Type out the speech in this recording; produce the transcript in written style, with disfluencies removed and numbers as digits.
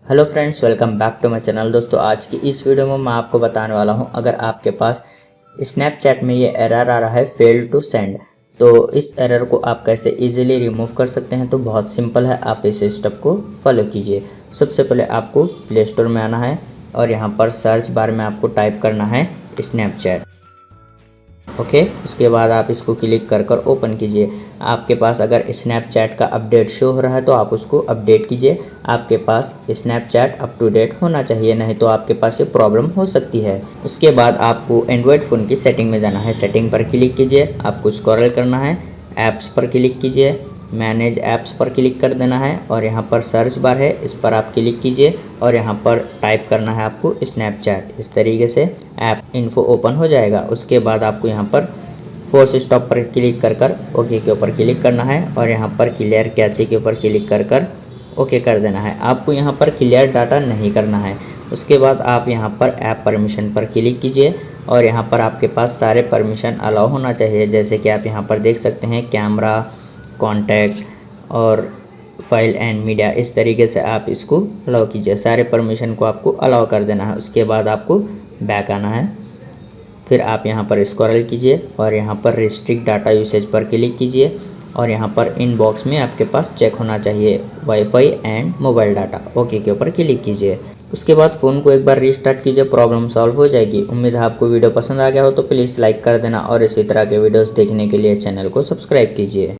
Hello friends, welcome back to my channel. दोस्तों, आज की इस वीडियो में मैं आपको बताने वाला हूं, अगर आपके पास स्नैपचैट में ये एरर आ रहा है फेल टू सेंड, तो इस एरर को आप कैसे इजीली रिमूव कर सकते हैं। तो बहुत सिंपल है, आप इस स्टेप को फॉलो कीजिए। सबसे पहले आपको प्ले स्टोर में आना है और यहाँ पर सर्च बार में आपको टाइप करना है स्नैपचैट। ओके, उसके बाद आप इसको क्लिक कर कर ओपन कीजिए। आपके पास अगर स्नैपचैट का अपडेट शो हो रहा है तो आप उसको अपडेट कीजिए। आपके पास स्नैपचैट अप टू डेट होना चाहिए, नहीं तो आपके पास ये प्रॉब्लम हो सकती है। उसके बाद आपको एंड्रॉयड फ़ोन की सेटिंग में जाना है। सेटिंग पर क्लिक कीजिए, आपको स्क्रॉल करना है, ऐप्स पर क्लिक कीजिए, मैनेज ऐप्स पर क्लिक कर देना है और यहाँ पर सर्च बार है, इस पर आप क्लिक कीजिए और यहाँ पर टाइप करना है आपको स्नैपचैट। इस तरीके से ऐप इन्फो ओपन हो जाएगा। उसके बाद आपको यहाँ पर फोर्स स्टॉप पर क्लिक कर कर ओके के ऊपर क्लिक करना है और यहाँ पर क्लियर कैचे के ऊपर क्लिक कर कर ओके कर देना है। आपको यहाँ पर क्लियर डाटा नहीं करना है। उसके बाद आप यहाँ पर ऐप परमिशन पर क्लिक कीजिए और यहाँ पर आपके पास सारे परमिशन अलाउ होना चाहिए। जैसे कि आप यहाँ पर देख सकते हैं, कैमरा, कॉन्टैक्ट और फाइल एंड मीडिया। इस तरीके से आप इसको अलाउ कीजिए। सारे परमिशन को आपको अलाउ कर देना है। उसके बाद आपको बैक आना है, फिर आप यहाँ पर स्क्रॉल कीजिए और यहाँ पर रिस्ट्रिक्ट डाटा यूसेज पर क्लिक कीजिए और यहाँ पर इनबॉक्स में आपके पास चेक होना चाहिए wifi and mobile data. Okay के ऊपर क्लिक कीजिए। उसके बाद फ़ोन को एक बार रीस्टार्ट कीजिए, प्रॉब्लम सॉल्व हो जाएगी। उम्मीद है आपको वीडियो पसंद आ गया हो, तो प्लीज़ लाइक कर देना और इसी तरह के वीडियोस देखने के लिए चैनल को सब्सक्राइब कीजिए।